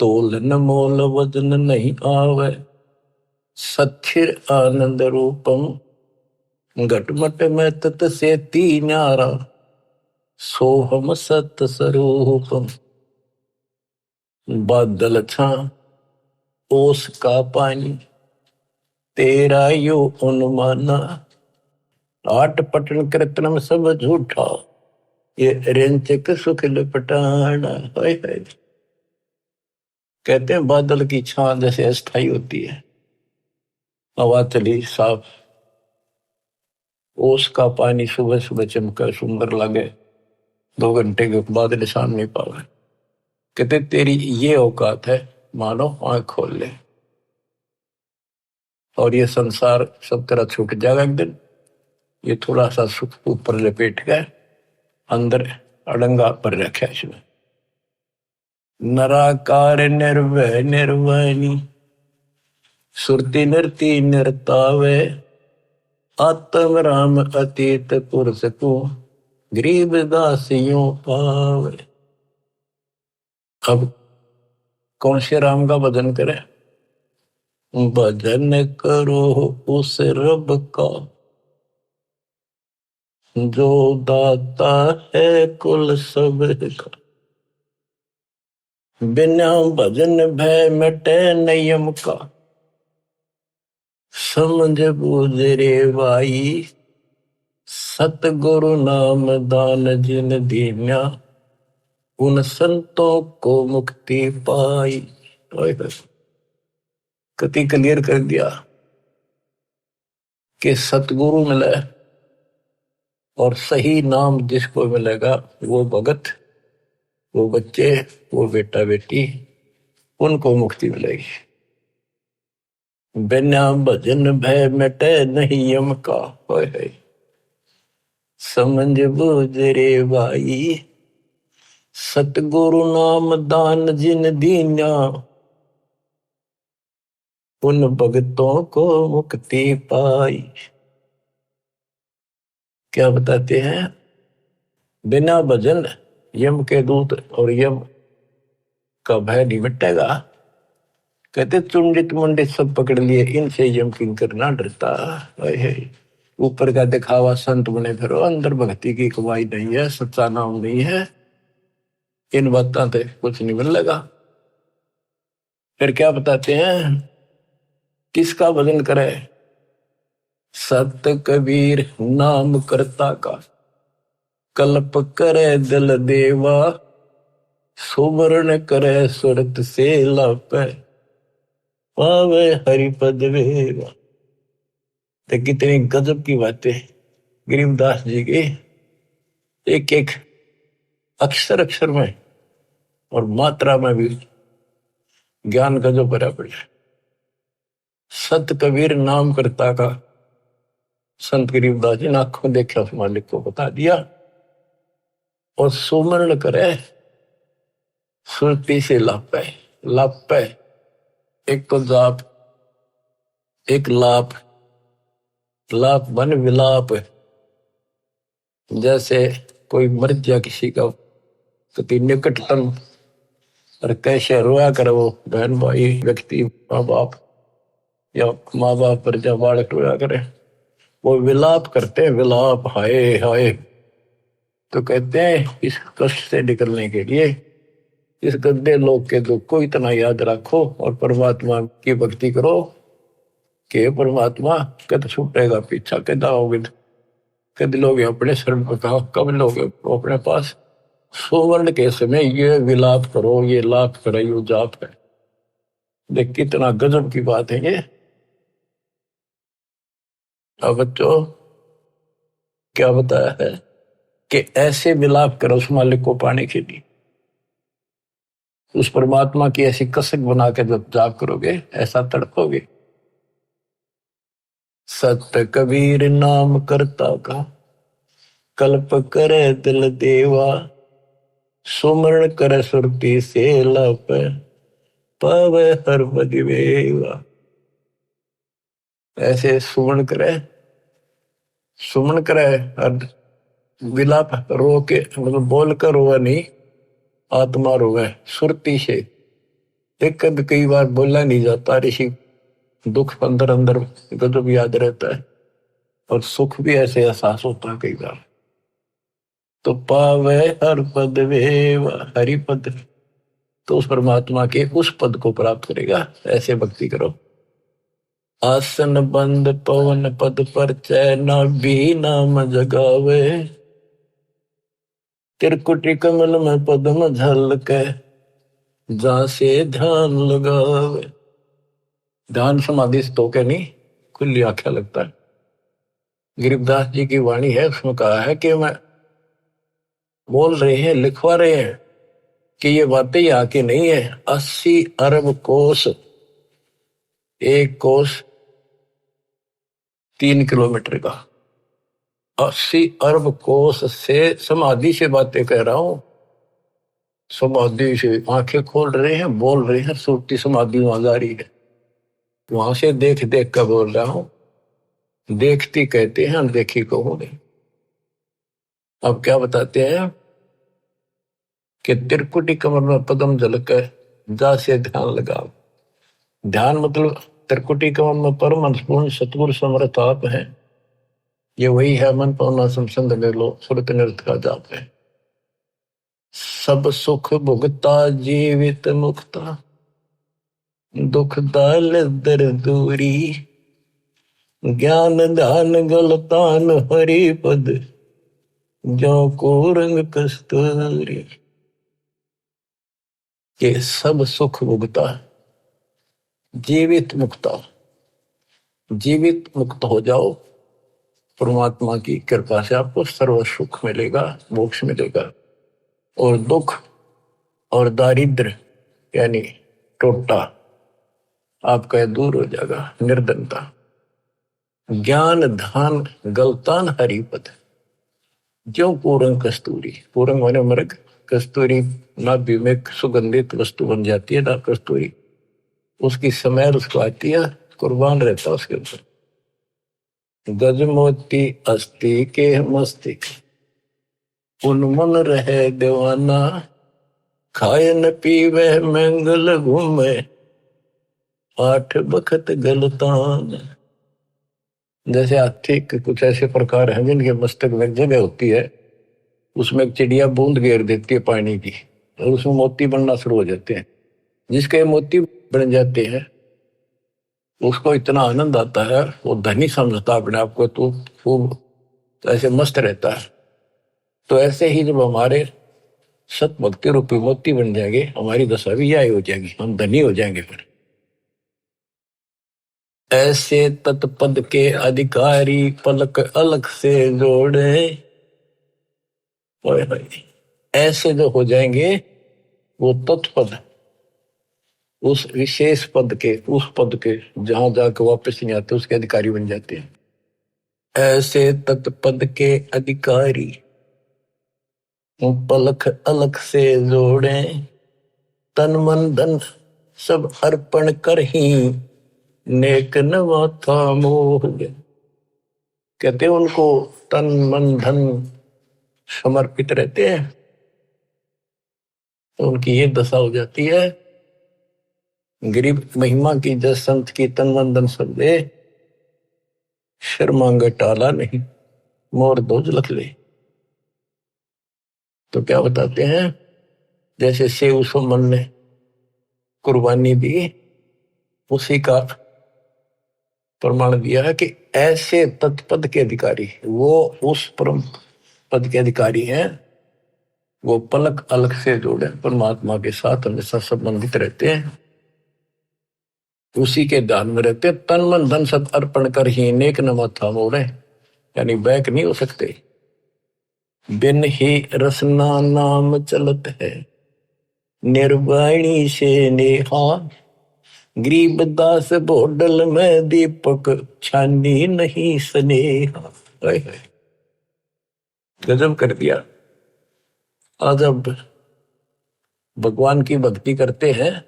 तोल न मोल वजन नहीं आवे, सच्चिर आनंद रूपम, घटमट में तत से ती न्यारा, सोहम सत स्वरूपम। बादल छा ओस का पानी, तेरा यो अनुमाना, आट पटन कृतनम सब झूठा, ये रेंचक सुख लपटाना। हाय हाय। कहते हैं बादल की छां जैसे अस्थाई होती है, हवा चली साफ, ओस का पानी सुबह सुबह चमका सुंदर लगे, 2 घंटे के बाद निशान नहीं पावे। कहते तेरी ये औकात है, मानो आंख खोल ले और ये संसार सब तरह छूट जाएगा एक दिन। ये थोड़ा सा सुख ऊपर लपेट गए, अंदर अड़ंगा पर रखा इसमें। नराकार निर्भय निर्वाणी, सुरति नृति नृतावे, आत्म राम अतीत पुरुष को, गरीब दासियों पावे। अब कौन से राम का भजन करें? भजन करो उस रब का, जो दाता है कुल सब का। बिना भजन भय मिटे नियम का, समझ बूझ रे भाई, सतगुरु नाम दान जिन दीन्या, उन संतों को मुक्ति पाई। कति क्लियर कर दिया कि सतगुरु मिले और सही नाम जिसको मिलेगा वो भगत, वो बच्चे, वो बेटा बेटी, उनको मुक्ति मिलेगी। बिना भजन भय मिटे नहीं यम का, है समझ बूझ रे भाई, सतगुरु नाम दान जिन दीन्या, उन भगतों को मुक्ति पाई। क्या बताते हैं? बिना भजन यम के दूत और यम का भय नहीं मिटेगा। कहते चुंडित मुंडित सब पकड़ लिए, इनसे यम किंकर ना डरता। ऊपर का दिखावा संत बने फिरो, अंदर भक्ति की कमाई नहीं है, सच्चा नाम नहीं है, इन बातों से कुछ नहीं मिलेगा। फिर क्या बताते हैं? किसका भजन करे? सत कबीर नाम करता का, कल्प करे दिल देवा, सुमरण करे सुरत से लापे, पावे हरिपद वेवा। तो कितनी गजब की बातें गरीबदास जी की, एक एक अक्षर अक्षर में और मात्रा में भी ज्ञान गजब भरा पड़ा। सत कबीर नाम करता का, संत गरीबदास जी ने आंखों देखा उस मालिक को बता दिया। और सुमरण करे सुरती से लापे, लापे एक तो जाप, एक लाप, लाप बन विलाप। जैसे कोई मर गया किसी का कति निकटतम, और कैसे रोया करे वो बहन भाई व्यक्ति, माँ बाप या माँ बाप पर जब बालक रोया करे, वो विलाप करते हैं, विलाप, हाय हाय। तो कहते हैं इस कष्ट से निकलने के लिए इस गंदे लोग के दुख को इतना याद रखो और परमात्मा की भक्ति करो कि परमात्मा कद छूटेगा पीछा, कद आओगे, कद लोग अपने शरण पर कहा, कब लोग अपने पास। सुवर्ण के समय ये विलाप करो, ये लाप करो, ये जाप है। देख कितना गजब की बात है ये। अब बच्चों क्या बताया है कि ऐसे विलाप करो उस मालिक को पाने के लिए, उस परमात्मा की ऐसी कसक बना के जब जाप करोगे ऐसा तड़पोगे। सत्य कबीर नाम करता का, कल्प करे दिल देवा, सुमरण करे सुरती से लप, पावे हर बदिवेवा। ऐसे सुमरण करे, सुमन करे, विलाप रो के मतलब बोल कर रोवे नहीं, आत्मा रोवे सुरती से। एक कभी कई बार बोला नहीं जाता, ऋषि दुख अंदर अंदर गजब याद रहता है और सुख भी ऐसे एहसास होता है कई बार। तो पावे हर पद वेव, हरि पद तो उस परमात्मा के उस पद को प्राप्त करेगा। ऐसे भक्ति करो। आसन बंद पवन पद पर चैना भी नाम जगावे, त्रिकुटी कमल में पद्म झलके, जहां से ध्यान लगावे। ध्यान समाधि से तो क्या नहीं, खुली आंखें लगता है। गरीबदास जी की वाणी है, उसमें कहा है कि मैं बोल रहे हैं, लिखवा रहे हैं कि ये बातें यहाँ की नहीं है। 80 अरब कोस, एक कोस 3 किलोमीटर का, 80 अरब कोस से समाधि से बातें कह रहा हूं। समाधि से आंखें खोल रहे हैं, बोल रहे हैं, सुरती समाधि वहां जा रही है। वहां से देख देख कर बोल रहा हूं। देखती कहते हैं, अनदेखी को होने। अब क्या बताते हैं कि त्रिकुटी कमर में पदम झलक है, जा से ध्यान लगाओ। ध्यान मतलब त्रिकुटी कमर में परम पूर्ण सतगुरु समर्थ आप है। ये वही है मन पावना समसंद लो सुरत नृत का जाप है। सब सुख भुगता जीवित मुक्ता, दुख दाल दर दूरी, ज्ञान ध्यान गलतान हरि पद, जो को रंग कस्तूरी। ये सब सुख भुगता जीवित मुक्ता। जीवित मुक्त हो जाओ, परमात्मा की कृपा से आपको सर्व सुख मिलेगा, मोक्ष मिलेगा। और दुख और दारिद्र यानी टोटा आपका दूर हो जाएगा, निर्धनता। ज्ञान धान गलतान हरिपद, जो पूरंग कस्तूरी। पूरंग माने मृग, कस्तूरी नाभि में सुगंधित वस्तु बन जाती है ना, कस्तूरी उसकी स्मेल उसको आती है, कुर्बान रहता है उसके ऊपर। गज मोती अस्थि के मस्तिक, उन्मन रहे दीवाना, खाए न पीवे मंगल घूमे, 8 बखत गलतान। जैसे हाथी के कुछ ऐसे प्रकार हैं जिनके मस्तक में जगह होती है, उसमें एक चिड़िया बूंद घेर देती है पानी की, और उसमें मोती बनना शुरू हो जाते हैं। जिसके मोती बन जाते हैं उसको इतना आनंद आता है, वो धनी समझता अपने आप को, तो खूब तो ऐसे मस्त रहता है। तो ऐसे ही जब हमारे सत भक्ति रूपी मोती बन जाएंगे, हमारी दशा भी यही हो जाएगी, हम धनी हो जाएंगे। फिर ऐसे तत्पद के अधिकारी पलक अलग से जोड़े, ऐसे जो हो जाएंगे वो तत्पद, उस विशेष पद के, उस पद के जहां जाकर वापस नहीं आते, उसके अधिकारी बन जाते हैं। ऐसे तत्पद के अधिकारी पलक अलग से जोड़े, तन मन धन सब अर्पण कर ही, नेक नवाथा मोह। कहते हैं उनको तन मन धन समर्पित रहते हैं, तो उनकी ये दशा हो जाती है। गरीब महिमा की जस संत की तन मन धन सब दे, शर मांगे टाला नहीं, मोर दोज लख ले। तो क्या बताते हैं, जैसे सेव सुमन ने कुर्बानी दी, उसी का प्रमाण दिया है कि ऐसे तत्पद के अधिकारी, वो उस परम पद के अधिकारी हैं, वो पलक अलग से जोड़े परमात्मा के साथ हमेशा संबंधित रहते हैं, उसी के ध्यान में रहते, तन मन धन सब अर्पण कर ही नेक न माथा मोड़े, यानी बैक नहीं हो सकते। बिन ही रसना नाम चलत है, निर्वाणी से नेहा, गरीबदास बोडल में दीपक, छानी नहीं स्नेहा। गजब कर दिया। आज अब भगवान की भक्ति करते हैं,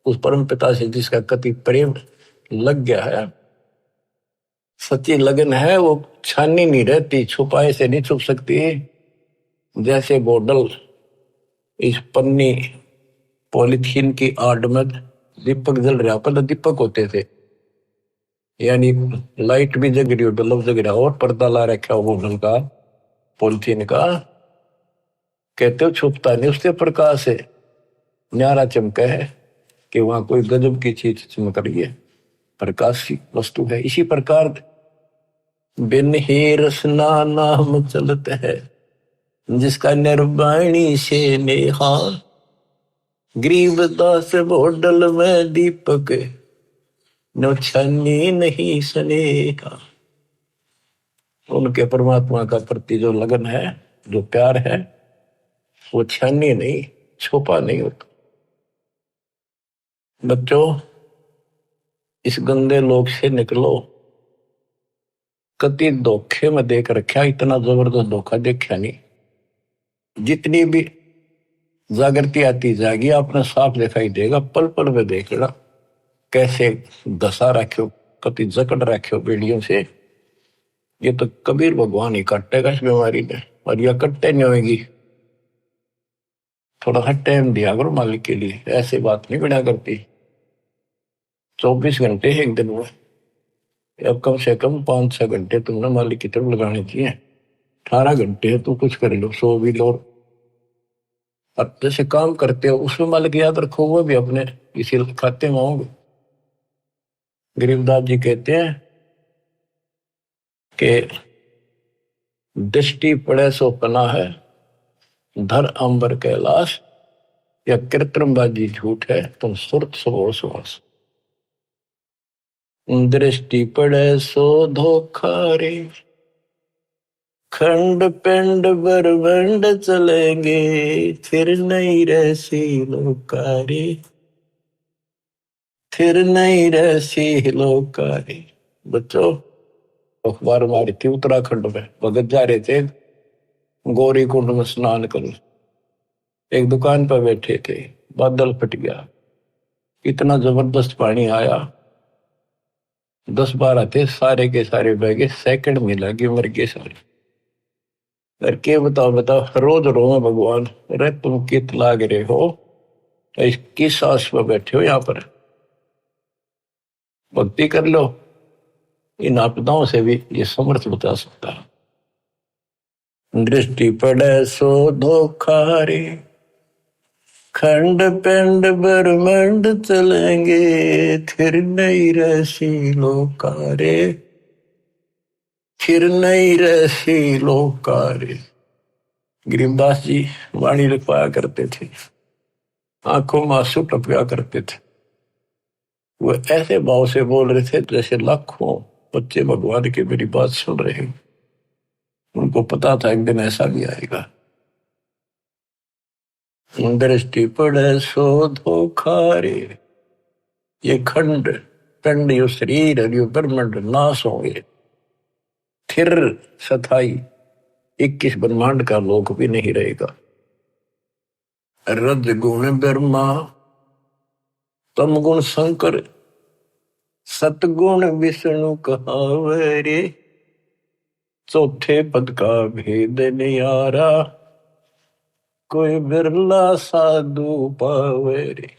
उस परम पिता से जिसका कति प्रेम लग गया है, सच्ची लगन है, वो छानी नहीं रहती, छुपाए से नहीं छुप सकती। जैसे बोतल इस पन्नी पॉलिथीन की आड़ में दीपक जल रहा, पहले दीपक होते थे, यानी लाइट भी जग रही हो, बल्ब जग रहा हो, और पर्दा ला रखा हो बोतल का, पॉलिथीन का, कहते हो छुपता नहीं उससे प्रकाश है। न्यारा चमका है कि वहां कोई गजब की चीज चमक रही है, प्रकाश की वस्तु है। इसी प्रकार बिन ही रसना नाम चलत है, जिसका निर्वाणी से नेहा, गरीबदास बोडल में दीपक, नो छानी नहीं स्नेहा। उनके परमात्मा का प्रति जो लगन है, जो प्यार है, वो छानी नहीं, छुपा नहीं होता। बच्चों, इस गंदे लोक से निकलो। कति धोखे में देख रखा, इतना जबरदस्त धोखा देखा नहीं। जितनी भी जागृति आती जाएगी, आपने साफ दिखाई देगा, पल पल में देख लेना कैसे दशा रखो, कति जकड़ रखो बेड़ियों से। ये तो कबीर भगवान ही कटेगा इस बीमारी ने, और यह कट्टे नहीं होगी। थोड़ा सा टाइम दिया करो मालिक के लिए, ऐसी बात नहीं बना करती। 24 घंटे एक दिन में, अब कम से कम 5-6 घंटे तुमने मालिक की तरफ लगाने चाहिए। 18 घंटे है, तो कुछ कर लो, सो भी लो। अब जैसे काम करते हो उसमें मालिक याद रखो, वो भी अपने इसी खाते में होंगे। गरीबदास जी कहते हैं कि दृष्टि पड़े सो पना है, धर अंबर कैलाश, या कृत्रिमबाजी झूठ है, तुम सुरत सो सुहास। दृष्टि पड़े सो धोखा रे, खंड पिंड बरबंड चलेंगे, फिर नहीं रहसी लोकारी, फिर नहीं रहसी लोकारी। बच्चों, अखबार मारी थी उत्तराखंड में, भगत जा रहे थे गौरी कुंड में स्नान कर, एक दुकान पर बैठे थे, बादल फट गया, इतना जबरदस्त पानी आया, 10-12 थे, सारे के सारे बह गए, सेकंड में लगे, मर गए सारे। करके बताओ बताओ, रोज रो भगवान, अरे तुम कित लाग रहे हो, किस आस पर बैठे हो यहाँ पर, भक्ति कर लो। इन आपदाओं से भी ये समर्थ बचा सकता है। दृष्टि पड़े सो धोखा रे, खंड पिंड ब्रह्मंड चलेंगे, फिर नहीं रहसी लोकारे, फिर नहीं रहसी लोकारे। गरीबदास जी वाणी लिखवाया करते थे, आंखों में आंसू टपका करते थे। वो ऐसे भाव से बोल रहे थे जैसे लाखों बच्चे भगवान की मेरी बात सुन रहे हैं। उनको पता था एक दिन ऐसा भी आएगा। दृष्टि पड़े सो धोखा रे, ये खंड पिंड, यो शरीर, यो ब्रह्मांड नाश होंगे, फिर सथाई 21 ब्रह्मांड का लोक भी नहीं रहेगा। रज गुण ब्रह्मा, तम गुण शंकर, सतगुण विष्णु कहावे रे, चौथे पद का भेद नियारा, कोई बिरला साधु पावे रे।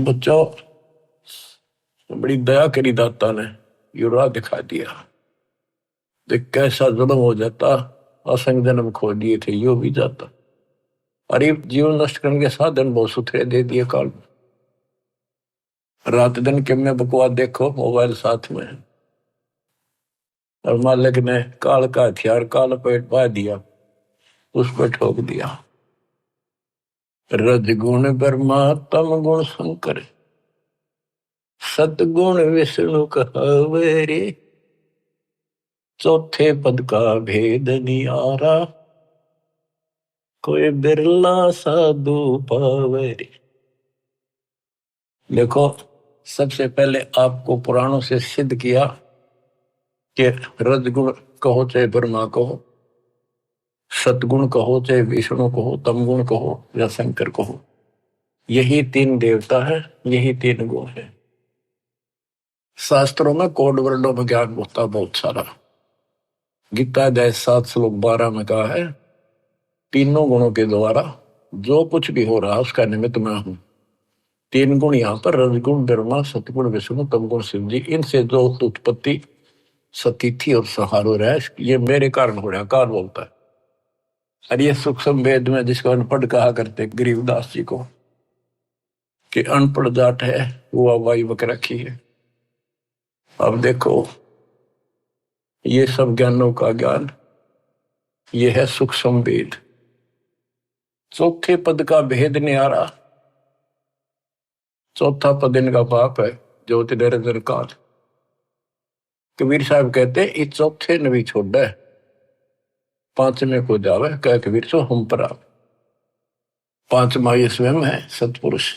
बच्चों, बड़ी दया करी दाता ने, यो राह दिखा दिया। देख कैसा जुल्म हो जाता, असंग जन्म खो दिए थे, यो भी जाता। अरे जीवन नष्ट करने के साधन बहुत सुथरे दे दिए काल में। रात दिन के में बकवास देखो, मोबाइल साथ में, और मालिक ने काल का हथियार काल पेट पा दिया, उस पर ठोक दिया। रज गुण ब्रह्मा, तम गुण शंकर, सतगुण विष्णु कहावे रे, चौथे पद का भेद नियारा, कोई बिरला साधु पावे रे। देखो, सबसे पहले आपको पुराणों से सिद्ध किया कि रजगुण कहो चाहे ब्रह्मा कहो, सतगुण कहो चाहे विष्णु कहो, तमगुण कहो या शंकर कहो, यही 3 देवता है, यही 3 गुण है। शास्त्रों में कोड वर्णों में ज्ञान होता बहुत सारा। गीता अध्याय 7 श्लोक 12 में कहा है, तीनों गुणों के द्वारा जो कुछ भी हो रहा उसका निमित्त मैं हूं। 3 गुण यहाँ पर, रजगुण ब्रह्मा, सतगुण विष्णु, तमगुण शिव जी, इनसे जो उत्पत्ति सतिथि और सहारो रहा, ये मेरे कारण हो रहा, कार बोलता है। और ये सूक्ष्म वेद में जिसको अनपढ़ कहा करते गरीबदास जी को कि अनपढ़ जाट है वो हवाई बक रखी है। अब देखो ये सब ज्ञानों का ज्ञान ये है सूक्ष्म वेद। चौथे पद का भेद न्यारा। चौथा पद इनका पाप है ज्योति निरंजन काल। कबीर साहब कहते इस चौथे ने भी छोड़ा है, पांचवें को जावे कह कबीर सो हम पर आप। पांचवा ये स्वयं है सतपुरुष।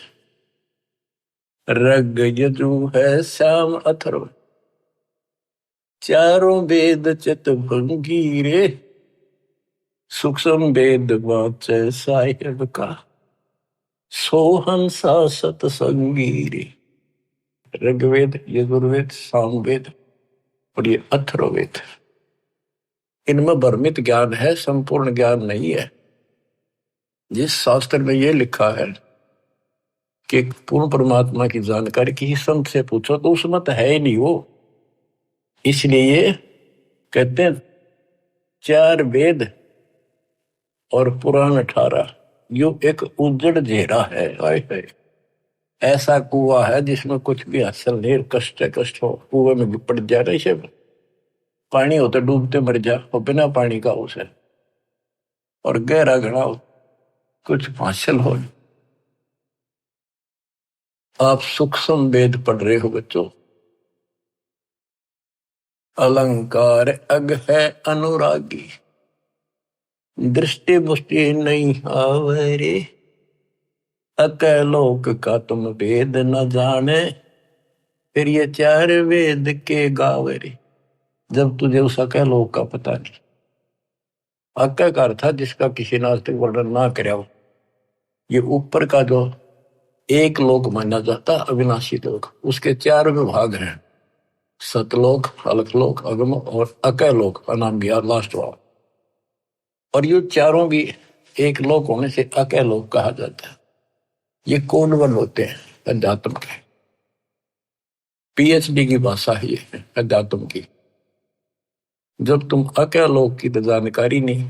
रग यजु है श्याम अथर्व, चारों वेद चित भंगीरे, सूक्ष्म वेद वाचे साहिब का, सोहंसा सतसंगीरे। ऋग्वेद, यजुर्वेद, सामवेद और ये अथर्ववेद, इनमें भ्रमित ज्ञान है, संपूर्ण ज्ञान नहीं है। जिस शास्त्र में ये लिखा है कि पूर्ण परमात्मा की जानकारी किसी संत से पूछो तो उसमें तो है ही नहीं वो। इसलिए ये कहते हैं चार वेद और पुराण 18 यो एक उजड़ घेरा है। हाय हाय, ऐसा कुआ है जिसमें कुछ भी हासिल नहीं, कष्ट कष्ट हो, कुएं में पड़ जा रहे से पानी हो तो डूबते मर जा, और बिना पानी का उसे, और गहरा घड़ा हो कुछ हासिल हो। आप सूक्ष्म वेद पढ़ रहे हो बच्चों। अलंकार अग है अनुरागी, दृष्टि मुष्टि नहीं आवरे, अकलोक का तुम वेद न जाने, फिर ये चार वेद के गावरे। जब तुझे उस अकलोक का पता नहीं। अक्का का अर्थ था जिसका किसी ने आज तक वर्णन ना कराया हो। ये ऊपर का जो एक लोक माना जाता अविनाशी लोक, उसके चार विभाग हैं, सतलोक, अलकलोक, अगम और अकलोक का नाम गया लास्ट वाला। और ये चारों भी एक लोक होने से अकलोक कहा जाता है। ये कोनवन होते हैं अध्यात्म के, पीएचडी की भाषा है ये अध्यात्म की। जब तुम अकलोक की तो जानकारी नहीं,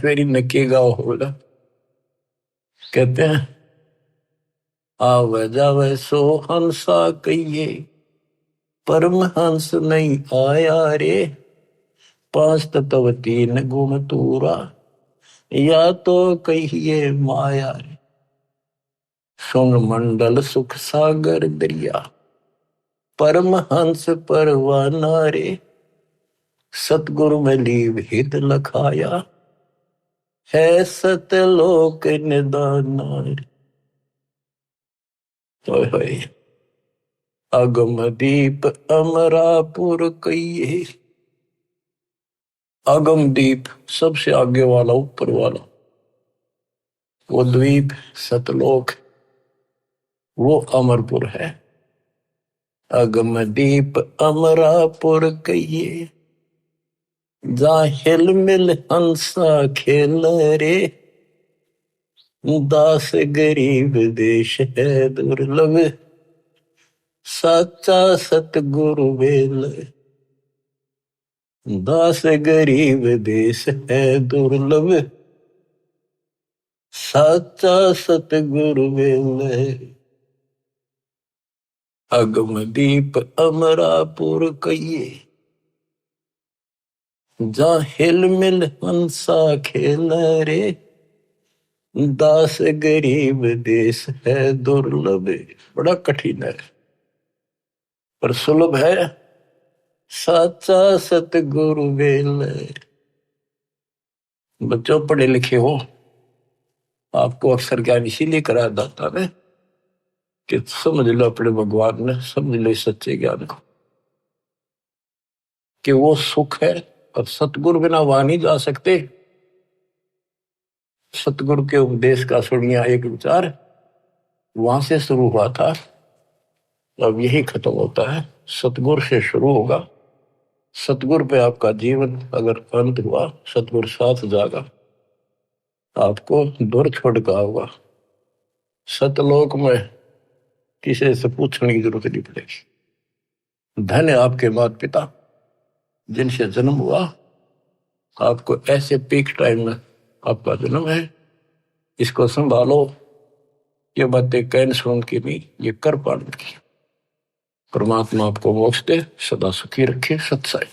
मेरी नकेगा होगा। कहते हैं आवे जावे सो हंसा कहिए, परमहंस नहीं आया रे, पांच तत्व तीन गुण तूरा, या तो कहिए माया रे। सुन मंडल सुख सागर दरिया, परमहंस परवाना रे, सतगुरु में लीव हित लखाया, है सतलोक निदाना रे। अगम दीप अमरापुर कहिए। अगम दीप सबसे आगे वाला, ऊपर वाला, वो द्वीप सतलोक, वो अमरपुर है। अगम दीप अमरापुर कहिए, जा हिल मिल हंसा खेल रे, दास गरीब देश है दुर्लभ, साचा सतगुरु बेल। दास गरीब देश है दुर्लभ, साचा सतगुरु बेल। अगम दीप अमरापुर कहिए, जा हिल मिल हंसा खेल रे, दास गरीब देश है दुर्लभ। बड़ा कठिन है पर सुलभ है, साचा सतगुरु बेल। बच्चों पढ़े लिखे हो, आपको अक्सर ज्ञान इसीलिए कराया जाता है कि समझ लो अपने भगवान ने, समझ लो सच्चे ज्ञान को कि वो सुख है। और सतगुरु बिना वहां नहीं जा सकते। सतगुरु के उपदेश का सुनिया एक विचार वहां से शुरू हुआ था, अब यही खत्म होता है। सतगुरु से शुरू होगा, सतगुरु पे आपका जीवन अगर अंत हुआ, सतगुरु साथ जागा, आपको दूर छोड़ का होगा। सतलोक में किसी से पूछने की जरूरत नहीं पड़ेगी। धन्य आपके माता पिता जिनसे जन्म हुआ, आपको ऐसे पीक टाइम में आपका जन्म है, इसको संभालो। ये बातें कहने सुन की नहीं, ये कर पाने की। परमात्मा आपको मोक्ष दे, सदा सुखी रखे। सत्साई।